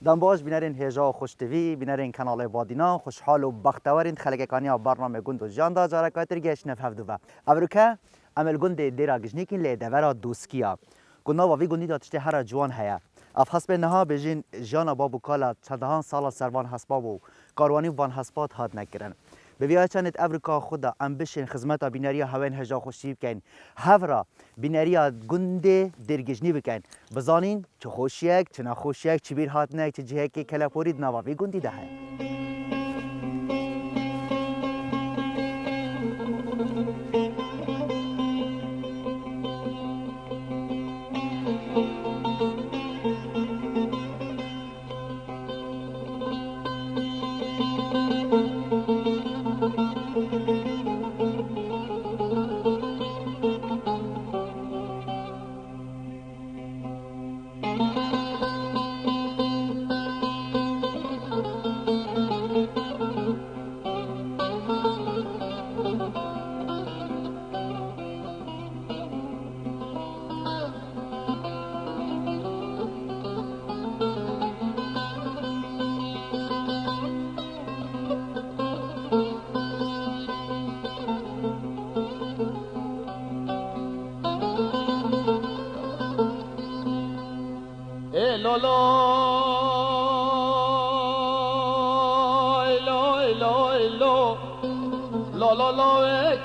دنباش بینرین هجا خوشتوی بینرین کانال بادینا خوشحال و بختورین خلقکانی برنامه گند و جان دا جارکاتر گشت نفهمدو و اوروکه عمل گند دیرا گجنیکین لی دورا دوسکیا گنا و وی گندی داشته هر جوان هیا اف حسب نها بجین جانا بابو کالا چندهان سال سروان حسبابو کاروانی وان حسبات هات نکرن به ویا چند افریقا خدا ام بشین خدمت بینریا هاون هجا خوشی بکن هورا بینریا گند درگجنی بکن بزانین چه خوشیک چه نخوشیک چه بیر هات نه چه جهه که کلاپورید نواوی گندی ده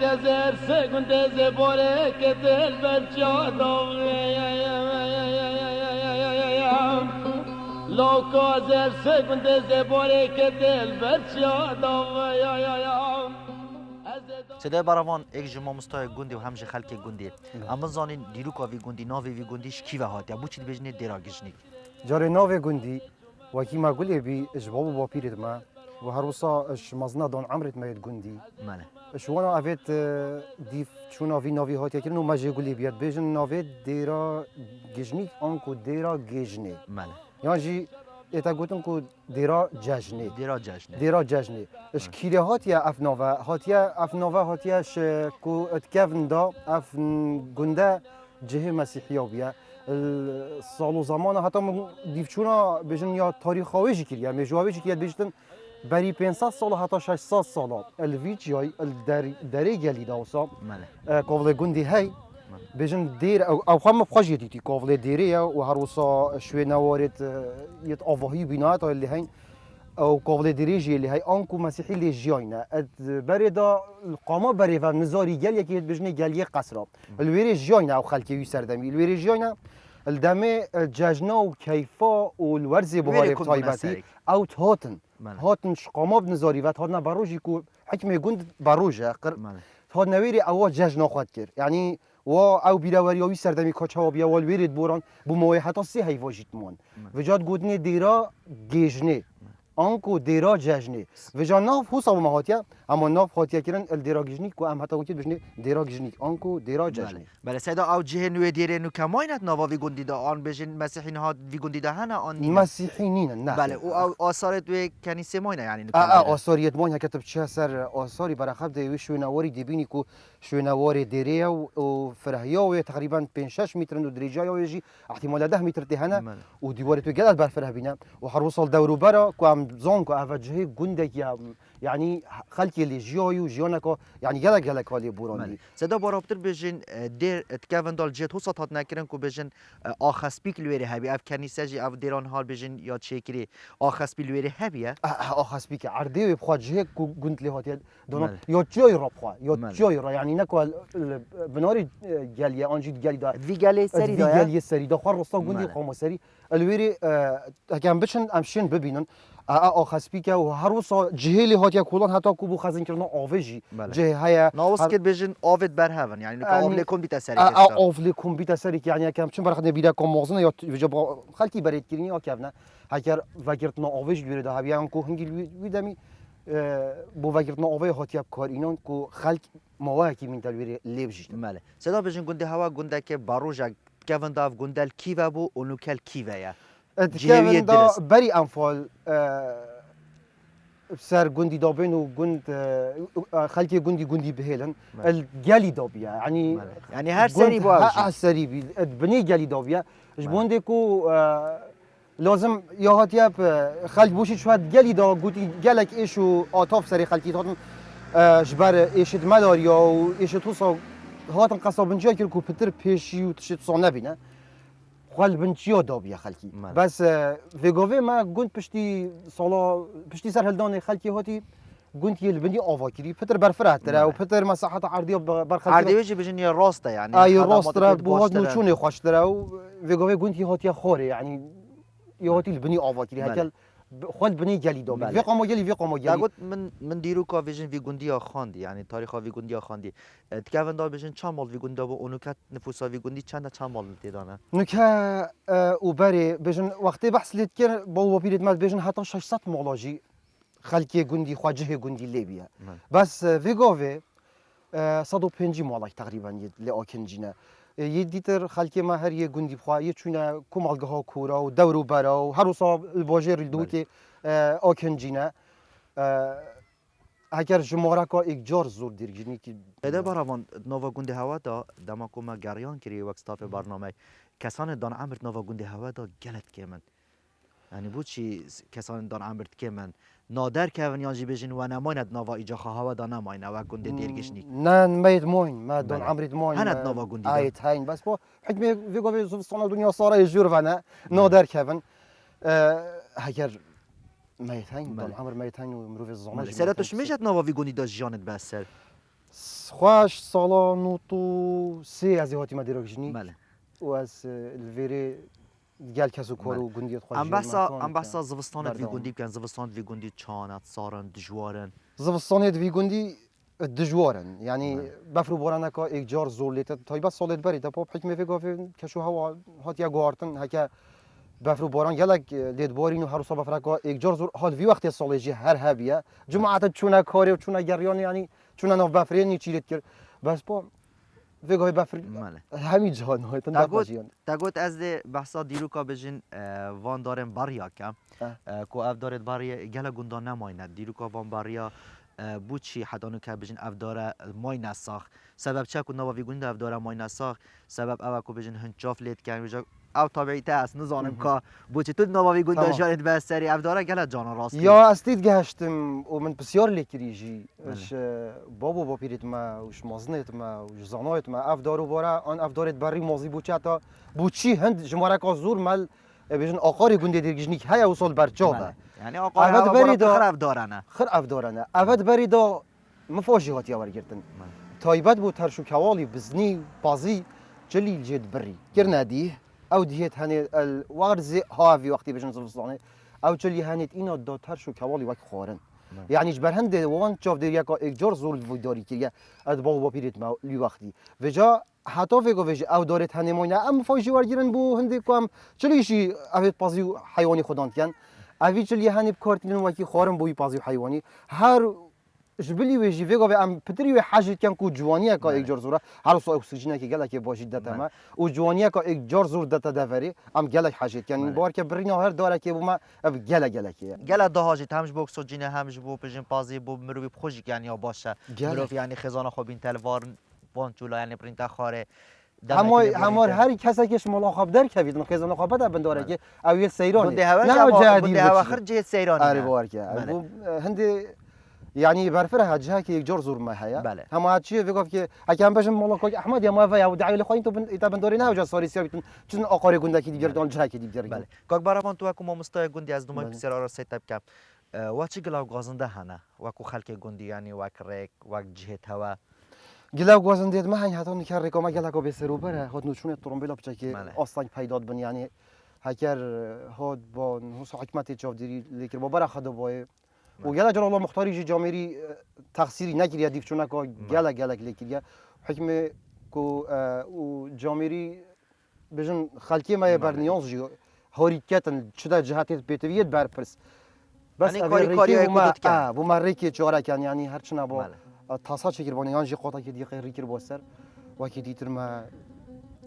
كزر سكنت زبورك تلبس شادو لو كزر سكنت زبورك تلبس شادو صدای براوان یک جمع مستای گندی و همش خلک گندی اما زانین دیروکا وی گندی ناوی وی گندیش کی و هات یا بوچید بجنی دراگشنی جاری ناوی گندی و کی ما گلی بی اجباب با پیرت ما و هر وصا اش مزنا دون عمرت ما گندی ماله شوانا افت دیف چون ناوی هات یکن و ماجی گلی بیاد بجن ناوی دیرا گجنی آنکو دیرا گجنی ماله یعنی جی ایتا گوتن کو دیرا جشنی دیرا جشنی اش کیره هاتیا افناوا هاتیاش کو اتکفن دا اف گنده جه مسیحیا بیا سال و زمان حتی دیفچونا بجن یا تاریخ هاویجی کریا میجواویجی کریا بجتن بری 500 سال حتی 600 سال الویج یای دری گلی داوسا قابل گندی هی بجن دیر او خم بخوجی دیتی قابل دیریه و هر وصا شوی نوارد یت آواهی بینات اللي هین او قابل دیریجی اللي هی آنکو مسیحی لی جیاینه بری دا القاما بری و نزاری گل یکی بجنی گلی قصرا الویری جیاینه او خلکی وی سردمی الویری جیاینه الدمه ججنا و کیفا و الورزی بهاری بطایبتی او هاتن شقاما بنزاری و هاتنا باروجی کو حکم گند باروجه هات نویری او ججنا خود کرد یعنی و او بیراوریاوی سردمی کاچا بیا ول ویرید بوران بو موی حتی سی هیواجیت مون وجاد گودنی دیرا گیجنی آنکو دیرا ججنی وجا ناف حوصا و مهاتیا اما ناف هاتیا کرن الدیرا گیجنی کو ام حتی وقتی بجنی دیرا گیجنی آنکو دیرا ججنی بله سیدا او جه نو دیره نو کماینت نوا وی گندی دا آن بجن مسیحین ها وی گندی دا هنا آن نی مسیحینین نه بله او آثارت و کنیسه ماینه یعنی نو آثاریت ماینه کتب چه سر آثاری برخب دی شو نواری دیبینی کو شو نواری دیره و فرهیا و تقریبا 5-6 متر و درجه یا یجی احتمال 10 متر دهنه و دیوار تو گلال بر فرها بینه و هر وصل دورو برا کو ام زون کو اوجه گندک یا يعني خلتي اللي جيويو جيونكو يعني جلا جلا كالي بوراندي سدا بارابتر بجن دير تكافن دال جيت وسط هات نكرن كو بجن آخس بيك لويري هبي اف كنيسه جي اف ديران هال بجن يا تشيكري آخس بي لويري هبي آخس بيك عردي بخوا جه كو گنت لي هات دون يا جوي ربخوا يا جوي را يعني نكو بنوري جاليه انجي جالي دا في جالي سري دا في جالي سري دا خور رستا گندي خو سري الويري كان بشن امشين ببينن آخس بيك و هر وصا جهلي هات يا كولان حتى كوبو خزن كرنا آوجي جه هيا ناوس كد بجن آفت برهون يعني نكو آفلكم بتسري آفلكم بتسري يعني كم شو برخد نبيدا كم مغزنا يا وجب خلتي بريد كرني يا كيفنا هكر فكرتنا آوج بيرد هبي أنكو هنجي ويدمي بو فكرتنا آوج هات يا كارينان كو خلق مواهكي من تلوير ليبجي ماله سدا بجن گنده هوا گنده که باروجا كيفن داف گندل كيفا بو ونوكل كيفا يا كيفن دا بري أنفال سر گندی دابن و گند خلقی گندی بهلن الجالي دابيا يعني هر سري بو هر سري بني جالي دابيا جبوندي كو لازم یا هاتیاب خلق بوشی شاید گلی دا گوتی گلک ایشو آتاف سری خلقی هاتن جبر ایشت مداریا و ایشت توسا هاتن قصابنجا که کو پتر پیشی و تشت صانه بینه خال بنچیا دابیه خلقی بس ویگاوی ما گوند پشتی سالا پشتی سر هلدان خلقی هاتی گوند یه البنی آواکری پتر برفرات ترى و پتر مساحت عرضیه برخلقی عرضی وجه بجن یا راسته یعنی ای راست ترى بوهات نوچونه خوش ترى و ویگاوی گوند هاتی خوره یعنی يهاتي البني آواكري هكذا خال بني جالي دوبي في قامو جالي في قامو جالي قلت من دیروکا ویژن ویگوندیا خواندی یعنی تاریخ ویگوندیا خواندی تکون دا ویژن چند مال ویگوندا و اونوکت نفوسا ویگوندی چند مال تیدانه نکه اوبری ویژن وقتی بحث لیت کر با وپیرت مال ویژن حتی 600 مالاجی خلکی گوندی خواجه گوندی لیبیا بس ویگاوی 150 مالک تقریبا لآکنجینه یه دیتر خلکی ما هر یه گوندی بخواه یه چونه کمالگه ها کورا و دور و برا و هر روزا الباجر دو که آکنجینه اگر جمهورا کا یک جار زور دیرگینی که ده براون نوا گونده هوا دا دماکو ما گریان کری وقت استاف برنامه کسان دان عمرت نوا گونده هوا دا گلت که من یعنی بود چی کسان دان عمرت که من نادر که ون یانجی بجین و نمایند نوا ایجا هوا دا نماین و گونده دیرگشنی نه مید موین ما دان عمرت موین هند نوا گوندی آیت هاین بس با حکم ویگو وی زوستان دنیا سارا جور ونه نادر که ون اگر ميتين دون عمر ميتين ومروف الزمان سرتوش مشت نوا ویگونی دا جانت بسر خوش سالا نوتو سي از هاتي ما ديروجني بله واس الفيري قال كاسو كورو گونديت خوش ام بسا زوستان ویگوندی کن زوستان ویگوندی چانت سارن دجوارن زوستان ویگوندی دجوارن يعني بفرو برانا كا اك جار زوليت طيب سالت بري تا باب حكمه في كشو هوا هاتيا غارتن هكا بفرو باران گلک لید بارین و هر روز بفرکا یک جار زور حال وی وقتی سالجی هر هبیه جماعت چونه کاری و چونه گریان یعنی چونه ناف بفرینی چیلیت کرد بس با ویگای بفر همین جهان های تگوت از بحثا دیروکا بجین وان دارن باریا کم کو اف دارد باریا گله گوندان نمایند دیروکا وان باریا بود چی حدانو که بجین اف داره مای نساخ سبب چه کو نوا ویگوند اف داره مای نساخ سبب اوا کو بجین هنچاف لید کن او طبیعیت است نزانم که بوچه تو نواوی گونده جانت به سری افداره گله جانا راست یا استید گشتم و من بسیار لیکریجی اش بابو با پیرت ما وش مازنت ما وش زانایت ما افدارو بارا آن افدارت بری مازی بوچه تا بوچی هند جماره کا زور مال بیشن آخری گونده دیرگجنیک های اوصل برچاوه یعنی آخری ها باری خر افدارانه خر افدارانه اول بری دا مفاجئاتی آورگرتن تایبت بود ترشو کوالی بزنی بازی جلیل جد بری کرنادیه او دهيت هني الورز هافي وقتي باش نصف الصاني او تشلي هنيت اينا داتر شو كوالي وك خورن يعني جبر هند وان تشوف دير ياكا اجور زول فيدوري كيا اد بابا بيريت ما لي وقتي فجا حتى فيجو فيجا او دارت هني موينا ام فايجي ورجرن بو هندي كام تشلي شي افيت بازي حيواني خدان كان افي تشلي هني بكارتين وكي خورن بو بازي حيواني هر جبلي ويجي فيجو ام بتري حاجه كان كو جوانيه كا اجور زوره هر سو اكسجين كي قالك باشي دتما و جوانيه كا اجور زور دتا دافري ام قالك حاجه كان بار كي برينا هر داره كي بما قالك قال دهاجي همش بو اكسجين همش بو بجن بازي بو مروي بخوش يعني باشه مروي يعني خزانه خو بين تلوار وانچولا يعني برینتا خاره همار هر کسی که شما خاب در کوید خزانه خاب در بنداره که او یه سیران نه جدی بده اخر جه سیران آره بار که هندی يعني برفرها جهه که یک جور زور ما هيا بله هم چی بگفت که اگه باش ملاک احمد یا ما و دعوی خواین تو ایتا بنداری نه وجا ساری سیابتون چون آقای گنده کی دیگر دان جهه کی دیگر بله کاک برابان تو اكو مستای گندی از دومای بسیار را سیتاب کم و چی گلاو گازنده هنه و اكو خلک گندی یعنی و کرک و جهه هوا گلاو گازنده ما هن حتی نکر رکام گلاو به سرو بره خود نشونه ترومبیلا بچه که اصلا پیداد بن یعنی هکر هاد با حکمت چاودیری لیکر با بره خدا با و گله جلال الله مختاری جامری تقصیری نگیری دیف چون که گله لیکریه حکم کو و جامری بجن خالقی ما برنیاز جو حرکتن چدا جهات بیتویت برپرس بس کاری ما بو مره که چهار کن یعنی هر چنا با تاسا چکر بانی یعنی قطعه که دیگه ریکر باستر و که دیتر ما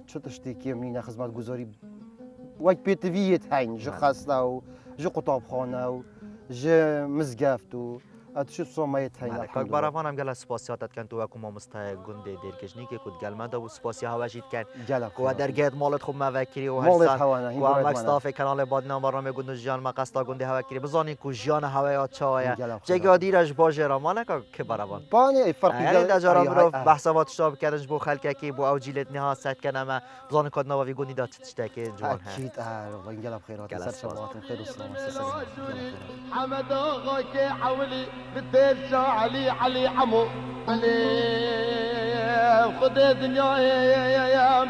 چتشتی که من خدمت گذاری و بیتویت هین جو خسته و جو قطاب خانه و ج مزگفت و اتش صومای تاین ماله کاک باروان هم گل سپاسیاتت کن تو وکو ما مستا گند دیرکشنی که کد گل مده و سپاسی هواشید کن کو در گید مالت خوب موکری و هر مالت سال هوانه کو هم مکستاف کانال بادنا برنامه گند جان ما قستا گند هوکری بزانی کو جان هوایات چایا جگا دیرش باشه را ماله که باروان بانی فرقی یعنی در جارا برو بحثات شاب کردنش بو خلک کی بو اوجیلت نه ست کنه ما بزانی کد نوی گندی داد تشتکی جوان ها اكيد وانقلب بخيرات سر شبات خير والسلام حمد اغاك حولي بالدير علي علي عمو علي خذ الدنيا يا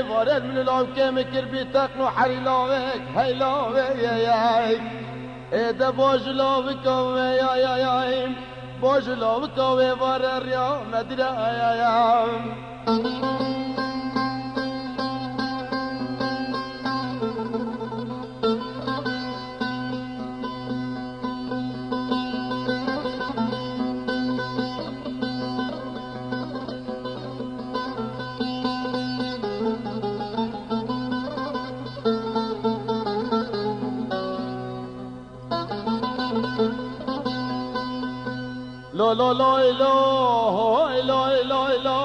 بورد من العوكام كربي تقنو حري لاوك هاي لاوك يا ده باج لاوك يا باج لاوك ورا الريا مدري يا لا لا لا إله إلا إلا إلا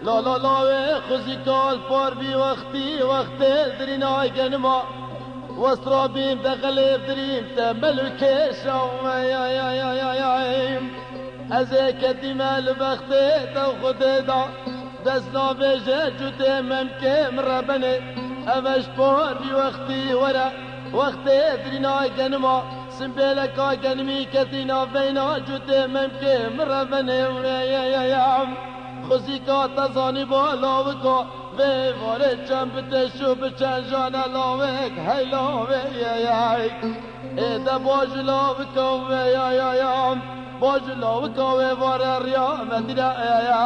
لا لا لا خزي قال فار بي وقتي وقت درينا جنما واسرابيم دخل دريم تملك شو يا ازيك دمال بختي تاخذ دا دسنا بجد ممكن ربني امش فار بي وقتي ورا وقت ادرينا جنما سنبلك جنمي كتينا بينا جد ممكن ربنا يا خزيكا تزاني بالاوكا في وارد جنب تشوف چنجان لاوك هاي لاوك يا اذا باج لاوكا يا باج لاوكا وارد ريا مدينة يا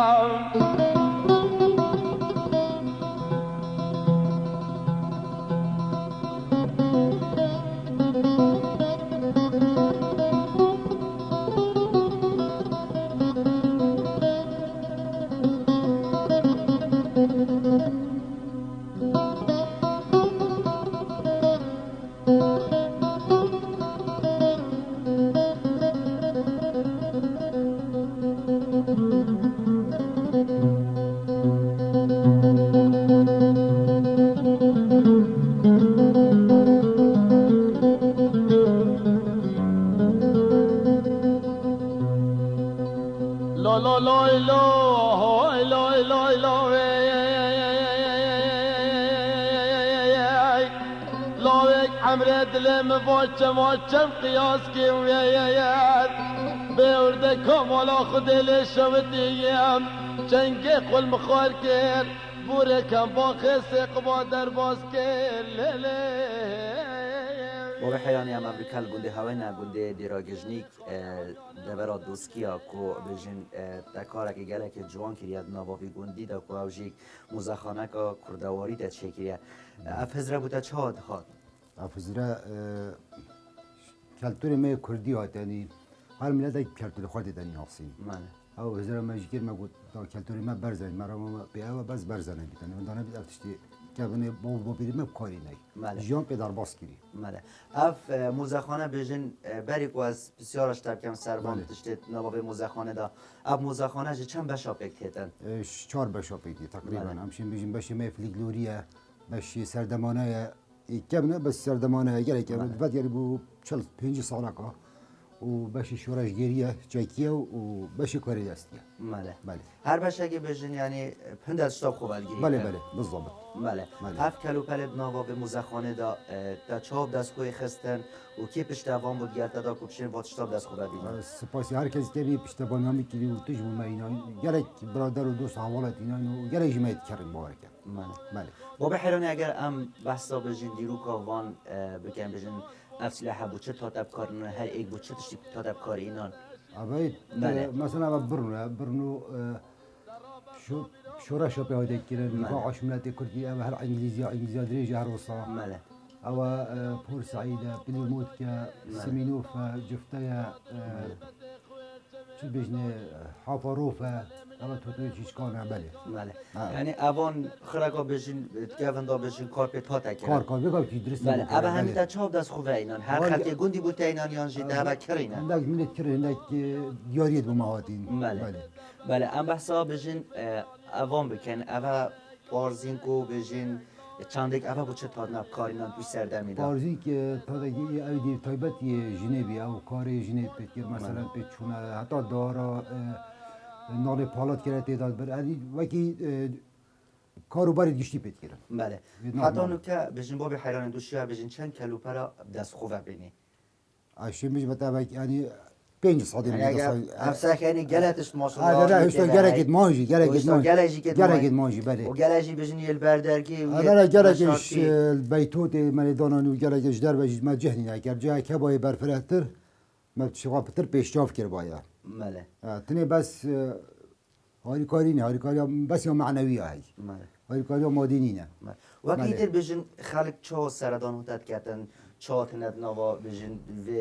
لا لا لا إله إلا إلا إلا لاوك عمري دلم واجم قياس كي ويايات بوردكم ولا خد لي شوتيام جنگي قل مخار كير بوركم باخس قبادر باس كير با به حیانی هم امریکا گنده هوای نه گنده دیراگجنیک دبرا دوسکیا کو بجن تکاره که گله که جوان کریاد ناباوی گندی دا کو اوجیک مزخانه که کردواری دا چه کریه افزره بوده چه هاد هاد افزره کلتور ما کردی هات یعنی هر ملت کلتور خود دانی ناقصی من او هزار ما جگر ما گفت کلتور ما برزن مرا ما به او بس برزنه بیتن من دانه بیت افتشتی که بنی با بیریم کاری نه جان پدر باس کری ماله اف موزخانه بجن بری کو از بسیارش تر کم سربان تشت نواب موزخانه دا اب موزخانه چه چند بشا پکتن 4 بشا پکتی تقریبا همشین بجن بشه ما فلیگلوریه بشه سردمانه که نه بس سردمانه گره که بعد یعنی بو 45 ساله که و بشه شورش گریه چکیه و بشه کاری دستیه ماله هر بشه که بجن یعنی پند از شتاب خوب الگیری بله بالضبط ماله هفت کلو پلد نواب موزخانه دا تا چاب دست خوی خستن و کی پشتوان بود گرد دا کبشین وات شتاب دست خوب الگیری سپاسی هر کسی که بی پشتوانی همی کلی و تجمع ما اینا گره برادر و دوست حوالت اینا و گره جمعیت کردیم باور کرد ماله با به حیرانی اگر ام بحثا بجن دیرو کاوان بکن بجن افسلاحه بود چه تاتب کارن هر ایک بود چه تشتی تاتب کار اینان اوید مثلا برنو شورا شو پیاده کردن دفاع ملت کردی هر انگلیزی دریج هر وسا ماله او پور سعیده بنیمود که سمینوف جفته چی بجنه حافروفه اما تو چیز کنه بله بله یعنی اوان خرگا بجین گوندا بجین کار پیت ها تکرد کار بگم کی درست بله اما همین تا چاب دست خوبه اینان هر خلک گوندی بود اینان یان جی ده کرینه اندک ملت کرد اندک دیاریت به مهاتین بله بله ام بحثا بجین اوان بکن اوا پارزین کو بجین چندک اوا بود چه تاد نب کارینان توی سردر میده بارزی که تا دیگه ایدی تایبت جنبی او کار جنب بکر مثلا پیچونه حتی دارا نال پالات کرده تعداد بر ادی وکی کاروباری گشتی پیدا کردم بله حتی نکته بجین باب حیران دوشیا بجین چند کیلوپرا دست خوبه بینی اشی میشه بتا یعنی 5 ساعتی اگر افسر یعنی گلتش ماشاءالله نه هشتا گرگت مانجی گرگت مانجی بله و گلجی بجین یل بردرگی و نه گرگش بیتوت من دانانو گرگش در بجید ما جهنی نکر جای که باید برفرهتر ما شغال پتر پیشاف کر باید بله تنه بس هاری کاری نه هاری کاری بس یا معنوی هایی هاری کاری مادی نه وقتی در بجین خلق چه سردان هوتد کردن چه تند نوا بجین و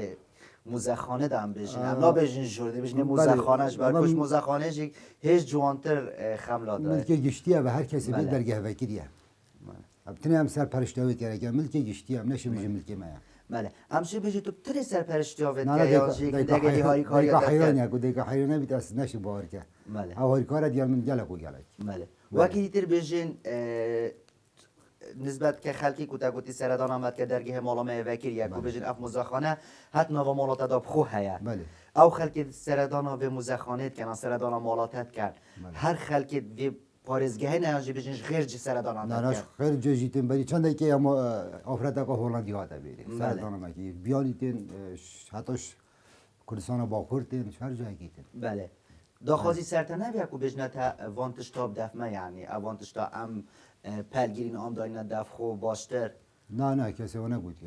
موزخانه دام بجین اما بجین جورده بجین موزخانهش برکش موزخانهش هیچ جوانتر خملا داره ملک گشتیه و هر کسی به درگه وکیلیه تنه هم سر پرشتاویت کرده ملک گشتیه هم نشه بجین ملک ما بله امشب بجی تو تری سرپرشتیاوت که یا جی که دگلی هاری کاری دیگه حیرانیه که دیگه حیرانه بیت از نشه باور که بله هاری کار دیال من گلک و گلک بله وقتی تر بجین نسبت که خلکی کوتا گوتی سردان آمد که درگه مالامه وکیل یا کو بجین اف مزخانه حتی نوا مالات داب خو هیا بله او خلکی سردان و مزخانه کنن سردان مالاتت کرد هر خلکی و پارزگاه نه بجین غیر جی سردان آمد نه غیر جیتیم بری چند که اما آفریقا که هلندی ها بیری سردان ما کی بیالیتین حتیش کردستان باکورتین هر جایی کیتین بله داخوازی سرتنه بیا کو بجنه تا وانتش تاب دفمه یعنی وانتش تا ام پلگیرین آم داینه دف خو باشتر نه کسی و نگود که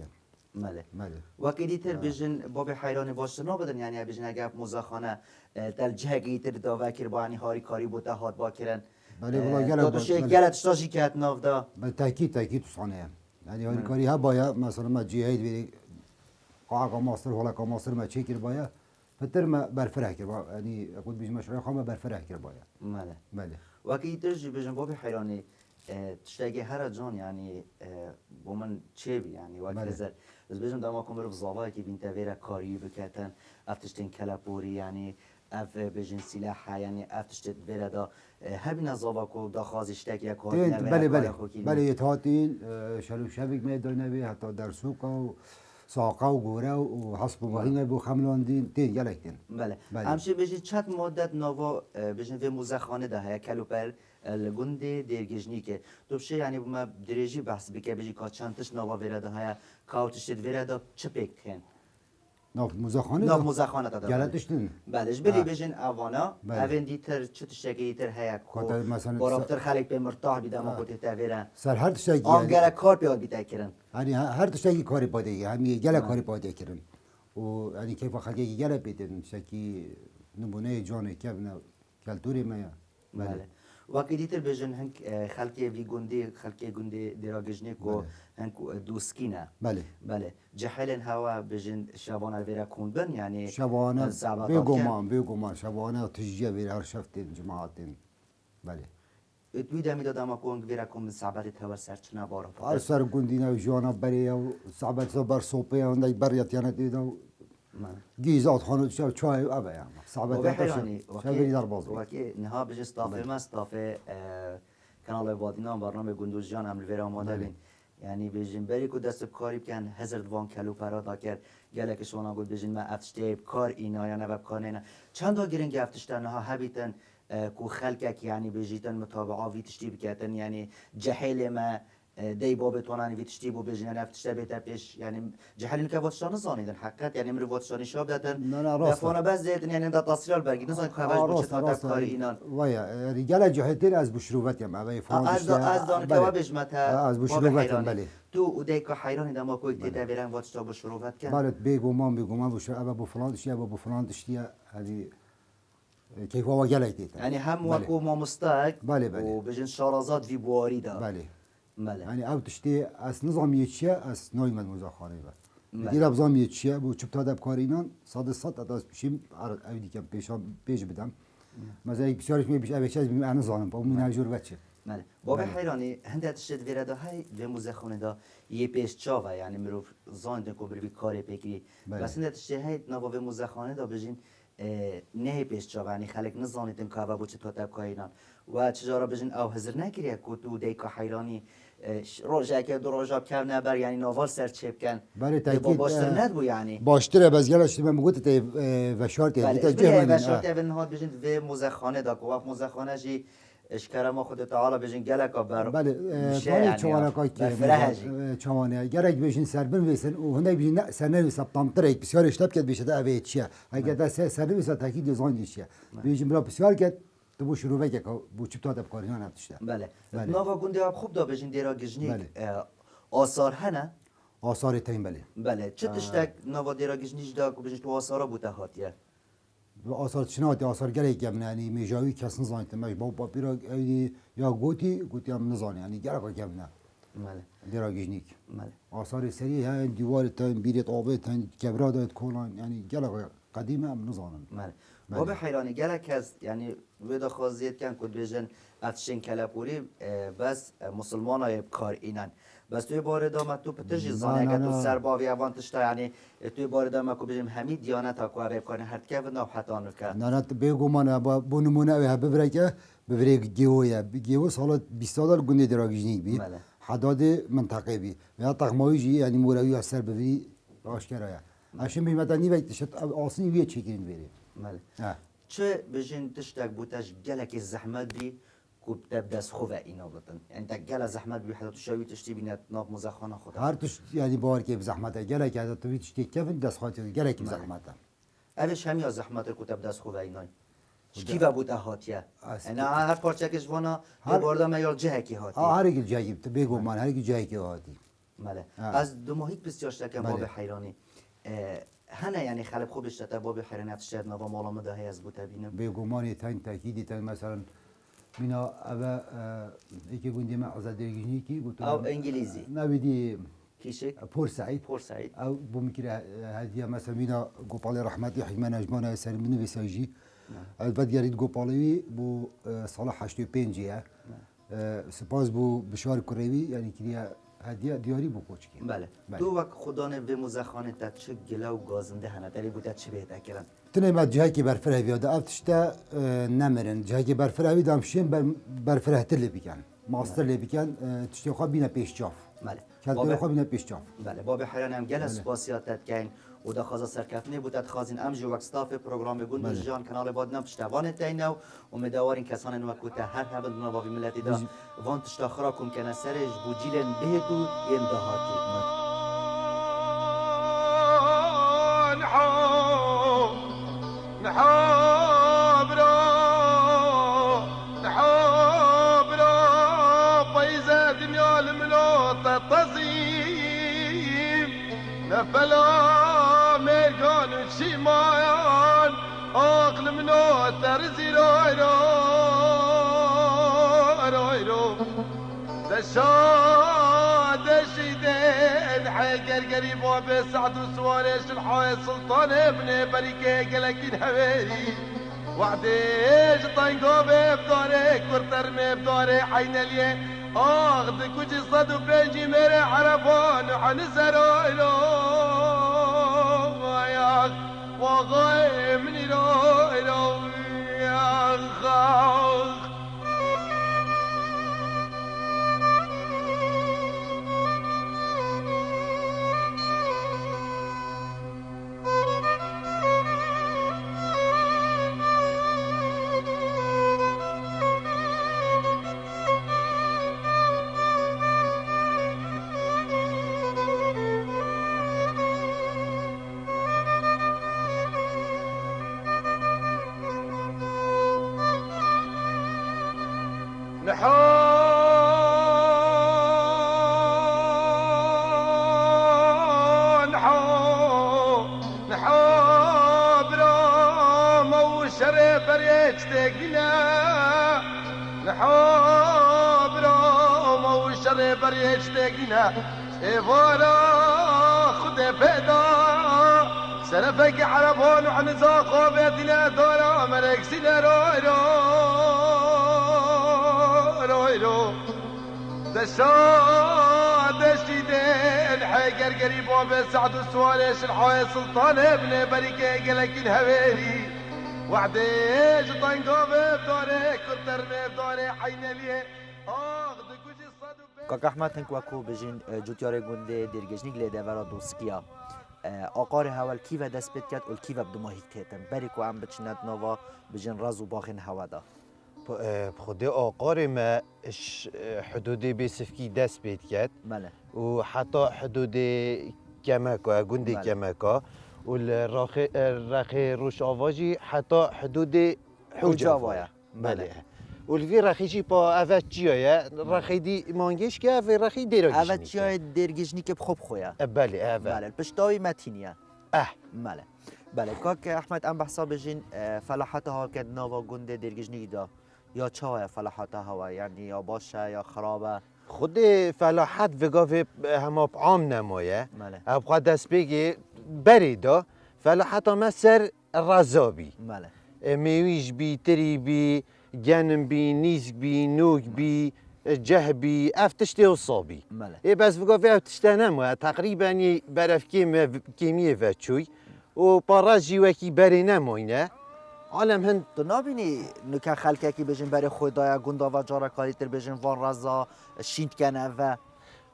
بله بله وقتی تر بجن باب حیرانی باشتر نبودن یعنی بجن اگر مزاخانه در جهگی تر دا وکر با یعنی هاری کاری بوده هات با کرن بله بلا گلت دادوش گلت شتاشی که اتناف دا بله تاکید صانعه یعنی هاری کاری ها باید مثلا ما جهید بری قاعد ماستر ولا ماستر ما چیکر باید فتر ما برفره کر یعنی اقول بیش مشروع خام برفره کر باید بله وقتی تر جی بجن باب حیرانی تشتاقي هر جان يعني ومن تشيبي يعني وقت زر بس بيجم دام اكون برف زاوا كي بنت فيرا كاري بكاتن افتشتين كلابوري يعني اف بيجن سلاح يعني افتشت فيرا دا هبنا زاوا كو دا خاز اشتاقي كاري بله يتهاتين شلو شبك ميدان بي حتى در سوق و ساقه و گوره و حسب باهینه بو خملاندین تین گلکتین بله همشه بجی چت مدت نوا بجن و مزخانه ده های کلوپر الگوند درگجنی که دوبشه یعنی ما درجی بحث بکه بجی که چندش نوا ویرده های کاوتش ویرده چه پکن ناف مزخانه داده گلتش تین بلش بلی بجن اوانا اوین دیتر چه تشتگی دیتر های کو بارافتر خلق به مرتاح بیده ما خودت ویرن سر هر تشتگی آنگره کار پیاد بیده کرن یعنی هر تشتگی کاری پاده همی گله کاری پاده کرن و یعنی کیف خلقی گله بیتن شکی نمونه جان کبنا کلتوری ما بله وقتی دیتر بجن هنگ خلقی وی گنده دراگجنی کو هنگ دوسکینه بله جهلن هوا بجن شبانه ویرا کندن یعنی شبانه بگمان شبانه تجیه ویرا هر شفتین جماعتین بله توی دمی دادم اکون ویرا کن صعبت تور سرچنه بارا هر سر گندینه و جوانا بری و صعبت بر سوپه و اندای بریت یعنی دیدو گیزات خانوت شب چای و ابا يعني صعبة يعني شبري دار باز وكي نها بجي استافه ما استافه كانال وادينا برنامج گندوز جان عمل ویرا آماده بین یعنی بجین بری کو دست کاری بکن هزار وان کلو پرا دا کرد گله شونا گفت بجین ما افتشتیب کار اینا یا نبب کار نه چند تا گرنگ افتشتن ها هبیتن کو خلقك يعني بيجيتن متابعة في تشتي بكاتن يعني جحيل ما دی باب توانانی ویتشتی بو بجنن افتشته بیت پیش یعنی جهلی که واتشان زانیدن حقیقت یعنی امر واتشانی شاب دادن دفعه بعد زیدن یعنی دا تصویر برگی نزان که خبرش بچه تا کار اینان ویا رجال جهتین از بشروبت یم اوی فرانسه از دان که بجمت از بشروبت بله تو اودی که حیرانی دما کوی دیده بیرن واتشتا بشروبت کن بله بگومان بشر ابا بو فرانسه ابا بو فرانسه هذه كيف هو جليت يعني هم وكو ما مستاق وبجن شارزات في بواري دا بله يعني او تشتي اس نظام يتشا اس نوع من المزاخانه دیرا بزامی چیه بو چوب تا دب کارینان صد اداس بشیم اولی که پیش بدم مثلا یک بسیارش می بیش اوچه بیم انا زانم با من نجور بچه بله بابا حیرانی هندت شد ویردا های به موزخونه دا یه پیش چاوه یعنی مرو زاند کو بری کار بگیری بس هندت شد های نوا به موزخانه دا بجین نه پیش چاوه یعنی خلق نزانیدن که با چه تا تب کارینان و چجورا بجین او حضر نگیری کو تو دیکا حیرانی روزه که دو روزه کم نبر یعنی نوال سر چپ کن بله تاکید باشتر ندبو یعنی باشتره بس گلش من بگوت تی وشارت بله جه وشارت اون هات بجین و موزخانه دا کو موزخانه جی اشکر ما خود تعالی بجین گلکا بر بله بله چوانه کای که چوانه گرگ بجین سر بنویسن و هنده بجین سر نویسن تامتر یک بسیار اشتاب کرد بشه دا اوه چیه اگر دا سر نویسن تاکید زان چیه بجین برا بسیار کرد تو بو شروع بگه که بو چوب تا دب کاریان هستش بله نوا گونده آب خوب دا بجین دیرا گجنیک آثار هنه آثار تیم بله چه تشتک نوا دیرا گجنیش دا کو بجین تو آثارا بوده هاتیه و آثار چناتی آثار گره که من یعنی میجاوی کس نزانیده مش با پیرا یا گوتی هم نزانی یعنی گره که من بله دیرا گجنیک بله آثار سری ها دیوار تن بیرت آبه تن کبرا داد کلان یعنی گره قدیمه هم نزانم بله بابا حیرانی گله کس یعنی ودا خازیت کن کد بجن افشین کلپوری بس مسلمان های کار اینن بس توی بار دامه تو پترجی زانی اگر تو سر باوی اوان تشتا یعنی توی بار دامه کو بجم همین دیانت ها کو عویب کنه هرد که و نوحتانو که نه بگو من با بونمونه اوه ببره که ببره گیوه گیوه سالات 20 سال گنده دراگیجنیک بی حداد منطقه بی و تقمایی جی یعنی موروی از سر ببری آشکرایه اشم بی مدنی وقت شد آسنی ویه چکرین بری بله چه بجین تشتاق بوتاش گلک زحمت بی کوب دست خوبه اینا بتن یعنی تا گل زحمت بی حتی شوی تشتی بینت ناب مزخانه خود هر توش یعنی بار که زحمت گلک حتی تو تشتی کفن دست خاطر گلک زحمت اوش همیا زحمت کوب دست خوبه اینا کی و بوده هاتیه نه هر پارچه کش وانا یه باردا میال جه کی هاتی هر کی جایی بگو من هر کی جایی کی هاتی بله از دو ماهی بسیار شکم باب حیرانی هنه یعنی خلب خوبش تا باب حیرانی افشاد نوا مالا مدهی از بوده بینم بگو مانی تن تاکیدی تن مثلا مینا اوه یکی گوندی من آزادگی کی گفتم او انگلیسی نبیدی کیشک پور سعید او بومکره هدیه مثلا مینا گوپال رحمتی حجمان اجمان سر منو بساجی البته گرید گوپالی بو سال 85 سپاس بو بشار کروی یعنی که هدیه دیاری بو کوچکی بله تو وقت خدا نه به مزخانه تا چه گلا و گازنده هنه داری بوده چه بهتر کردن تنه ما جایی که برفره بیاده افتشته نمیرن جایی که برفره بیاد همشین برفره تل بیکن ماستر بیکن تشتی خواب بینه پیش جاف بله کلبه خواب بینه پیش جاف بله باب حیران هم گل سپاسیات کن و دا خازا سرکفنه بودت خازین امجی و اکستاف پروگرام گون جان کانال بادنم پشتوان تینو و مدوارین کسان نوکوته هر هبند نوابی ملتی دا وان تشتاخرا کن کنه سرش بوجیلن بهتو یم دهاتی فلا ميركان شيمان عقل منو ترزي رويرو رويرو دشاد شيدين حيقر قريب وبسعد وسواريش الحاي سلطان ابن بريكي قلقين هويري وعديش طنقو ببداري كورتر مبداري حين اليه آخذ كوجي صد وبيجي مري عرفان حنسرو إلو يا وغاي مني رو يا خاخ بريش تقينا إفارا خد بدا سرفك حربون وحنزا خوبتنا دورا مركسنا روي رو دشتيدين حيقر قريب وبسعد السواليش الحوي سلطان ابن بريكي قلك الهويري وعديش طنقو بفدوري كتر بفدوري حين ليه دكوشي الصدو کاک احمد هنگ وکو بجین جوتیار گنده درگجنیک لیده ورا دوسکیا آقار هول کیو دست بید کرد و کیو بدماهی تیتن بری کو هم بچند نوا بجین رز و باخین هوا دا خود آقار ما حدود بسفکی دست بید کرد مله و حتی حدود کمکا گنده بله. کمکا و رخی روش آواجی حتی حدود حجاوایا بله و الوی رخیجی با اوت چیه رخی دی مانگش که اوی رخی دیراگیش اول چیای درگجنیک بخوب خویا بله اول بله پشتاوی متینیه اه مله بله کاک احمد ام بحثا بجین فلاحت ها که نوا گنده درگجنیک دا یا چاوه فلاحت هوا یعنی یا باشه یا خرابه خود فلاحت وگاه همه عام نمایه مله ابقا دست بگی بری دا فلاحت هم سر رزابی مله میویش بی تری بی گنم بی نیزگ بی نوک بی جه بی افتشته و صابی مله بس وگاه افتشته نمایه تقریبا برف کیمیه و چوی و پاراجی وکی بری نماینه عالم هند تو نبینی نکه خلکه کی بجین برای خدای گندا و جارا کاری تر بجین وان رزا شینت کنه و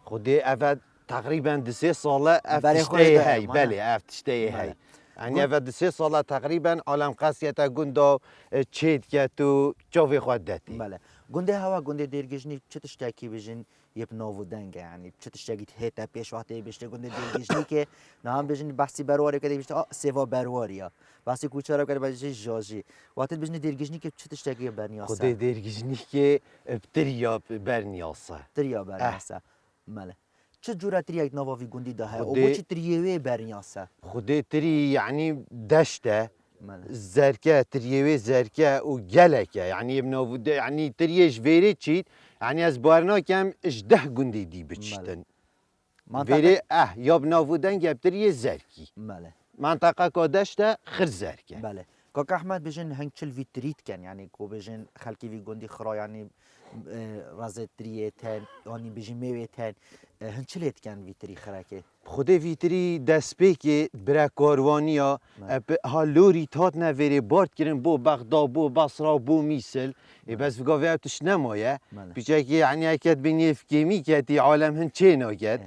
خود اول تقریبا 3 ساله برای افتشته خودت هی مانه. بله افتشته هی بله. یعنی اول 3 ساله تقریبا عالم قصیت گندا چید که تو جاوی خود دادی بله گنده هوا گنده درگجنی چه تشتکی بجین یه ناو دنگه یعنی چه تشتکی هیتا پیش وقتی بیشتر گنده درگجنی که نه هم بجین بحثی برواری کردی بیشتر سوا برواریا بحثی کوچارا کردی بجین جاجی وقتی بجین درگجنی که چه تشتکی برنیاسه خود درگیجنی که بتریا برنیاسه تریا برنیاسه مله چه جوره تریک نواوی گندی ده او خودی- چه تریوی برنیاسه خود تری یعنی دشته مله زركه تريوي زركه وجلكه يعني بنوفد يعني تريش فيري تشيت يعني از بارنا كم اجده قندي دي بتشتن فيري يا بنوفدن جاب تري زركي مله منطقه كودشته خر زركه بله کاک احمد بجن هنگ چل ویتریت کن یعنی کو بجن خلکی وی گندی خرا یعنی رازتریه تن یعنی بجن میوه تن هنگ چلیت کن ویتری خراکه خود فيتري دسبيكي برا كاروانيا هالوري تاتنا فيري بارت كرن بو بغداد بو بصره بو ميسل بس فقا فيها نمايه ماله. بيجاكي يعني اكيد بني في كيمي كاتي عالم هن چينا كات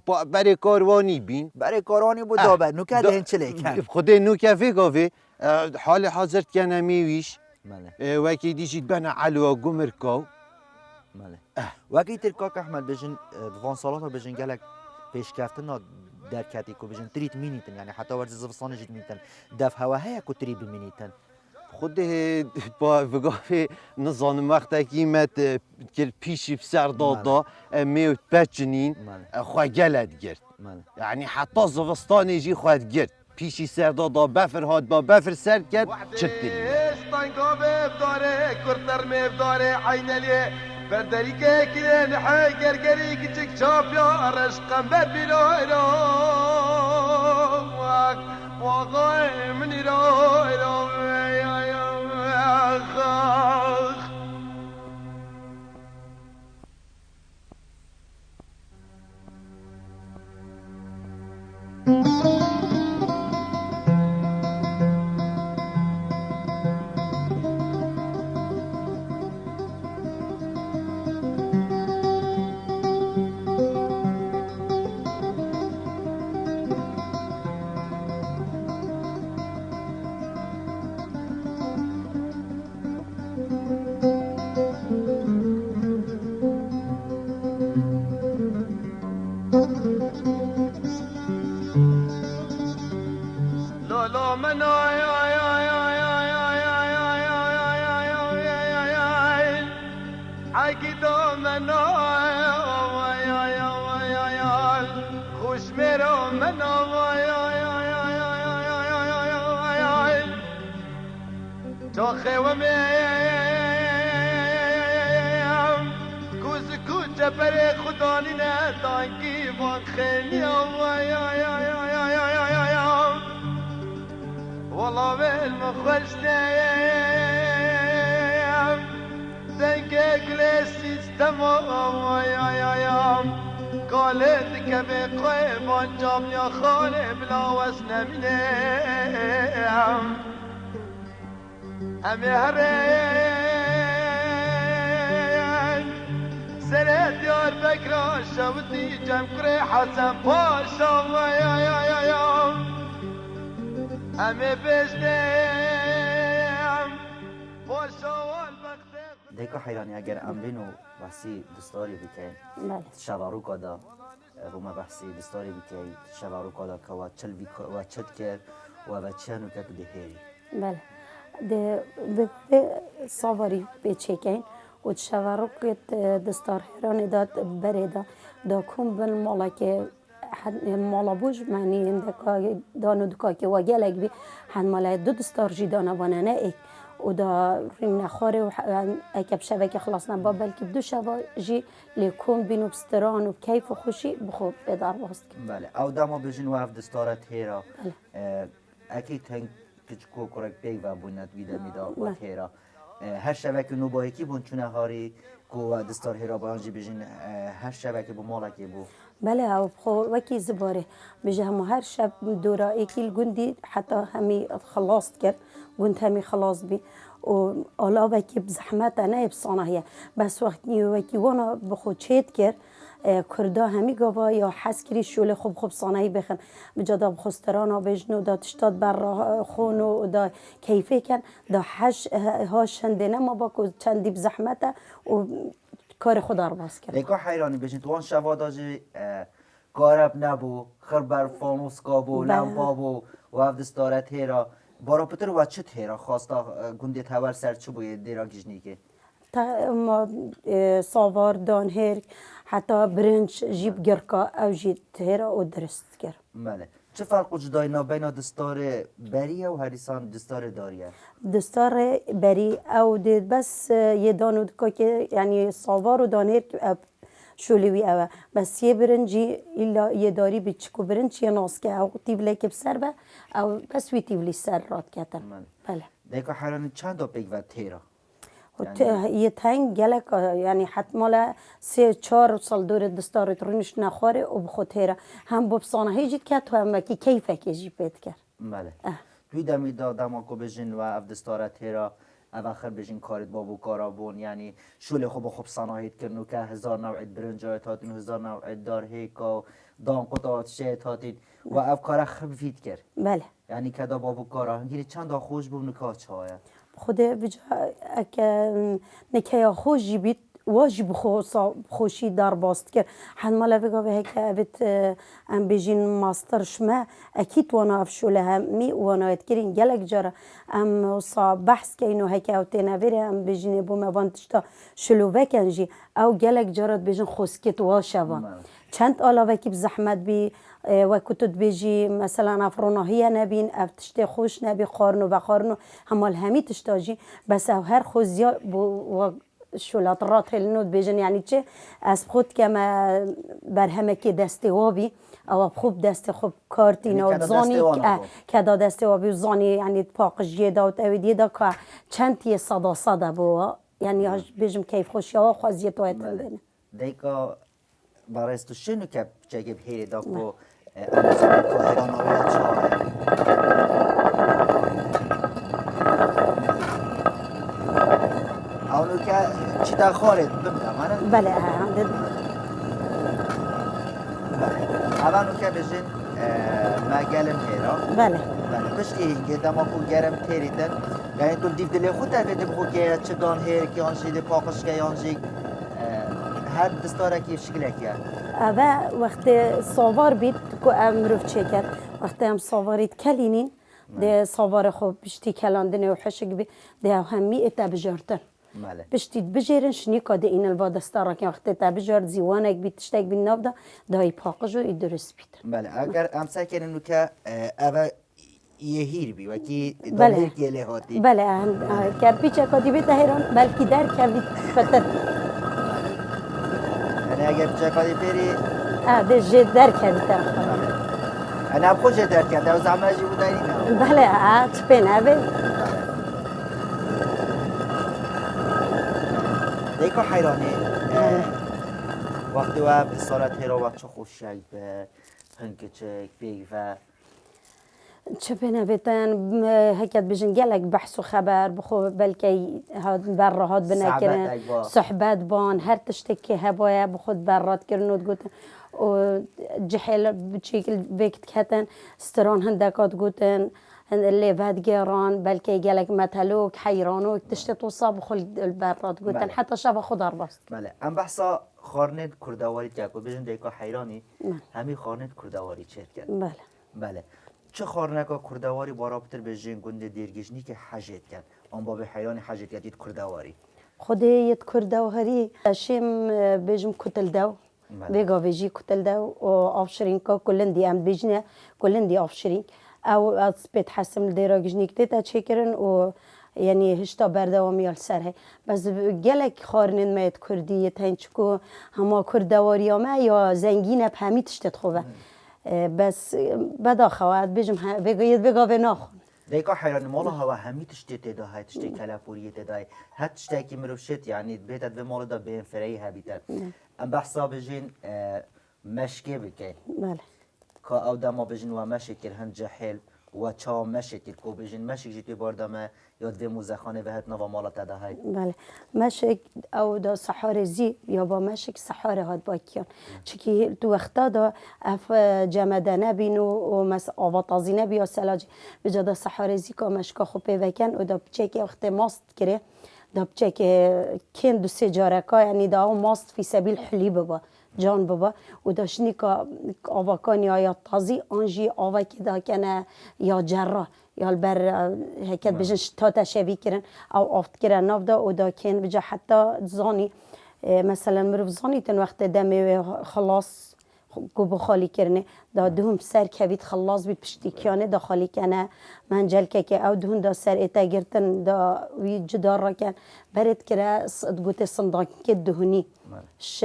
بري كارواني بين برای کارانی بود دابه نو که هنگ چلی کن خود نوكا فيقا في حال حاضر كان ميويش مله وكي ديجي بنا علوة قمركو مله وکی تر کاک احمد بجن وان سالات بجن گلک پیش کفتن در کتی کو بجن تریت مینیتن یعنی حتی ورز زفصان جد مینیتن دف هوا هیا کو تری بمینیتن خود با وقافه نظام وقتا قیمت کل پیشی بسر دادا میوت بچنین ماله. خواه گلد گرد مله یعنی حتی زوستان ایجی خواهد گرد پیشی سر دادا بفر هاد با بفر سر کرد چطوری وعديش طنقو بفدوري كرتر مفدوري حين ليه بردري كيكين حي قرقري كتك شاف يا رشقا ببلو وغاي من يرو يا خاخ لولو منا عقدو منا خوش میرو منا تو خوامم کوز کوچه لبر خدانی نه تانکی وان خیلی یا یا یا یا یا یا یا یا یا والله بالمخرج دنگه گل سیستم یا یا یا قالت که به قیبان جام یا خانه بلا وزن منه همه هرین سرت یار بکرا شودی جم کره حسن پاشا یا یا یا یا همه بجنم پاشا والبخت دیگه حیرانی اگر امرینو بحثی دستاری بکن بله شوارو کادا بوما بحثی دستاری بکن شوارو کادا که و چل بی و چت کرد و چنو که دهری بله به سواری بچکین و شوارکت دستار هرانی داد بردا دا کم بن مالا که مالا بوج معنی اندکا دانو دکا که و گلک بی هن مالا دو دستار جی دانا بانانه ایک و دا ریم نخواره و اکب شبکه خلاص نبا بلکه دو شبا جی لیکون بینو بستران و کیف و خوشی بخوب بدار باست بله او داما بجین و اف دستارت هیرا اکی تنگ کچکو کرک بی و بوند ویده میدا و هیرا هر شبکه نو با یکی بون چونه هاری کو دستار هیرا بانجی بجین هر شبکه بو مالکی بو بله او بخو وکی زباره بجه همو هر شب دورا ایکیل گندی حتی همی خلاص کرد گند همی خلاص بی و آلا وکی بزحمت نه بصانه بس وقتی وکی وانا بخو چید کرد کردا همی گاوا یا حس کری شوله خوب صانعی بخن بجدا بخسترانا بجنو دا تشتاد بر خونو دا کیفه کن دا هاش هندنه ما با که چندی بزحمته و کار خدا رو باز کرد دیگه حیرانی بشین تو آن شواداجی گارب نبو خربر فانوس کابو لمپا بو و اف دستارت هیرا بارا پتر و چه هیرا خواستا گندی تور سر چه بوید دیرا گیجنی که ما ساوار دانهر حتی برنج جیب گرکا او جید هیرا و درست کرد بله چه فرق وجود داره بین دستار بریه و هریسان دستار داریه دستار بری او دید بس یه دانو دکا که یعنی ساوار و دانهر شولوی اوه بس یه برنجی ایلا یه داری بیچکو برنج یه ناس که او تیبله که بسر به او بس وی تیبلی سر راد کتن بله دیگه حیرانی چند دا پیگ و تیرا یه تنگ گلک یعنی حتما 3-4 سال دور دستارت رونش نخوره و بخود هیره هم ببسانه هیجید که تو هم که کیفه که جی پید کرد بله توی دمی دادم اکو بجین و اف دستارت هیرا اواخر بجین کارت بابو کارا بون یعنی شوله خوب صناعیت کردنو که 1000 نوع برنجایت هاتین 1000 نوع دار هیکا دان قطعات شیط هاتین و اف کارا خبفید کرد بله یعنی که دا بابو کارا هنگیری چند دا خوش بون نکاه چهایه خود بجا اکه نکه خوش جیبید واجب خوشی در باست کرد حنمالا بگا به هک اوید ام بجین ماستر شما اکید وانا افشوله همی وانا اتکرین گلک جارا ام صا بحث که اینو هک او تنویره ام بجین بو مبانتشتا شلو بکنجی او گلک جارت بجین خوسکت واشوان چند علاوه که بزحمت بی و کتت بيجي مثلا افرونا هي نبين اف تشتي خوش نبي قارنو بقارنو همال همي تشتاجي بس او هر خوزيا و شولاترات النود بيجن يعني چه از خود كما برهمه که دستوابي او خوب دست خوب کارتینا و زانی که دا دستوابي و زانی يعني پاقجيه دا و تاويديه دا که چند تيه صدا بوا يعني بيجم كيف خوشيا و خوزيت ويتن دیگه برای استوشنو که چه بهیری دا کو امازون کاهران آوید چهاره اونو که چی تا خارد ببینم منه؟ بله اونو که بجین مگلم هیرا بله پشتی هنگه دما کو گرم تیریدن یعنی تو دیو دلی خود تفیده بخو که چه دان هیر که آنجی دی پاقش که آنجی هر دستاره که شکل که اوه وقت سوار بید که امروف چه کرد وقت هم سوارید کلینین ده سوار خوب بشتی کلاندنه و حشق بید ده همی اتا بجارتن بشتید بجیرن شنی که ده این الوا دستاره که وقت اتا بجارد زیوانک بید تشتک بید ناب ده ده ای پاقش و ای درست بید بله اگر امسا کننو که اوه یه هیر بی و کی دانهر گله هاتی بله کرپی چه کدی بیت هیران بلکی در کبید فتر یعنی اگر بچکاری پیری ده جد در کردی طرف انا هم خوش در کرده و زحمه جی بود اینه بله چه پینه بی دیگه حیرانی وقتی و بسالت هیرا وقت چه خوش شد به هنگچک بیگ و چه پینه بیتن هکت بجن گلک بحث و خبر بخو بلکه هاد بر هاد بنکرن صحبت بان هر تشتکی هبایه بخود برات کردن و گوتن و جحیل بچیکل بکت کتن استران هندکات گوتن اللي بعد جيران بلكي قالك مثلوك حيرانوك تشتي توصاب خل البراد قلت حتى شافه خضار بس بله ام بحثا خارنت کردواری که کو بجن دیگه حیرانی همی خارنت کردواری چه کرد بله بله چه خارنکا کردواری بارابتر بجن گنده دیرگشنی که حجت کرد آن باب حیرانی حجت کردید کردواری خودی یت کردواری شیم بجم کتل دو بيجا بيجي كتل ده وافشرين كلن دي ام بيجنا كلن دي افشرين او اثبت حسم الديرا جنيك تتا تشكرن و يعني هشتا بردوام يال سره بس جلك خارنن ما كردية تنشكو هما كردواريا ما يا زنگينه بهمي تشتت خوبه بس بدا خواد بيجم بيجا بناخ دیگه حیران مالا هوا همی تشتی تدا های تشتی کلاپوری تدا هت تشتی که مروشت یعنی بیتت به مالا دا بین فری هبیتن ام بحثا بجین مشکی بکن بله که او دما بجین و مشکل هن جحل و چا مشکل کو بجین مشک جیتی باردامه یاد به موزخانه و هت نوا مالا تدا های بله مشک او دا سحار زی یا با مشک سحار هات باکیان چکی تو وقتا دا اف جمده نبین و مس آواتازی نبی یا سلاج بجا دا سحار زی که مشکا خوب پیوکن و دا بچکی وقت ماست کره دا بچکی کن دو سه جارکا یعنی دا ماست فی سبیل حلی ببا جان بابا و داشنی که آواکانی یا تازی آنجی آواکی دا کنه یا جرا یا البر هکت بجنش تا تشوی کرن او آفت کرن ناف دا و دا کن بجا حتی زانی مثلا مروف زانی تن وقت دمی خلاص کو بخالی کرنه دا دهم سر کوید خلاص بید پشتیکیانه دا خالی کنه منجل که او دهون دا سر ایتا گرتن دا وی جدار را کن برد کرا گوته صنداق که دهونی ش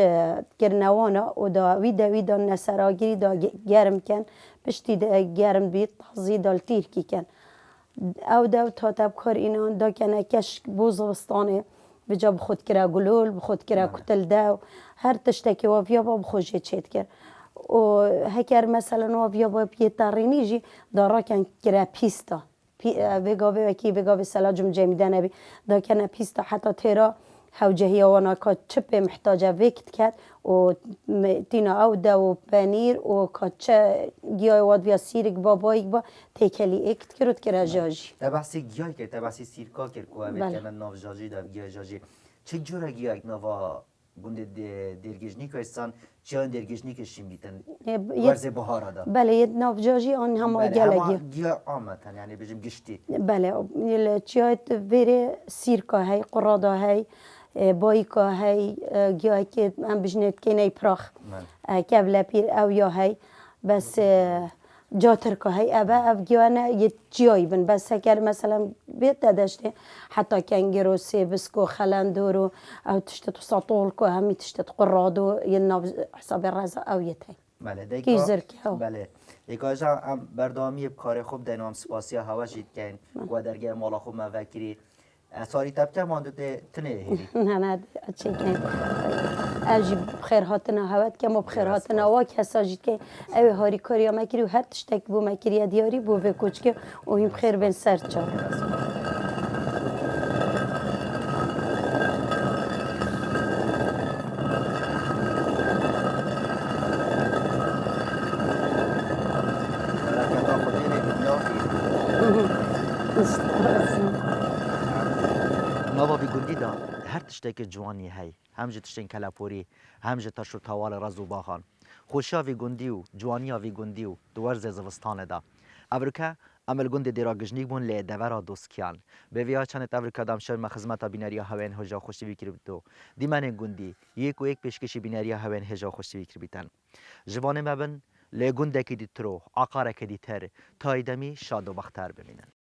کرنوانا و دا ویدا نسراگیری دا گرم کن پشتی دا گرم بید تازی دا تیر کی کن او دا تا تب کار اینان دا کنه کش بوزوستانه بجا بخود کرا گلول بخود کرا کتل دا هر تشتکی وافیا با بخوشه چید کرد و هکر مثلا وافیا با پیترینی جی دارا کن کرا پیستا بگاوه وکی بگاوه سلاجم جمیده نبی دا کنه پیستا حتی تیرا حوجهی وانا که چپ محتاجه وقت کرد و تینا او دا و پنیر و که چه گیای واد بیا سیرک با بایک با تکلی اکت کرد کرا جاجی تا بحثی گیای کرد تا بحثی سیرکا کرد که اوه کنن ناف جاجی دا گیای جاجی چه جوره گیای نوا گونده درگیجنی که استان چیان درگیجنی که شیم بیتن ورز بهارا دا بله یه ناف جاجی آن همه گلگی گیای آمتن یعنی بجم گشتی بله چیایت ویره سیرکا های قرادا های بایکا های گیاه که من بجنید که نی پراخ کبله پیر او یا های بس جاترکا های او گیاه نه یه جایی بن بس اگر مثلا بیت داشته حتی کنگرو سیبسکو خلندورو او تشتت ساطول کو همی تشتت قرادو یه ناو حساب رزا او یه تای بله بله دیگه هم بردامی کار خوب دینام سپاسی هوا شید کن و درگه مالا خوب موکری ساری تبکه مانده تنه هیری نه چی کن اجی بخیر هاتنا هوت که ما بخیر هاتنا واک حساجید که اوی هاری کاری ما کری و هر تشتک بو ما کری دیاری بو به کوچ که و این بخیر بین سر چا نوا بگوندی دا هر تشتک جوانی هی همجه تشتین کلاپوری همجه تشو توال رزو باخان خوشا وی گوندی و جوانیا وی گوندی و دوارز زوستان دا افریکا عمل گوند دیرا گجنیک بون لی دورا دوسکیان به ویا چنت افریکا دامشر مخدمت بیناری هاون هجا خوشی وی کربتو دیمن گوندی یک و یک پیشکشی بیناری هاون هجا خوشی وی کربیتن جوان مبن لی گونده کی دی ترو عقاره کی دی تر تایدمی شاد و بختر ببینن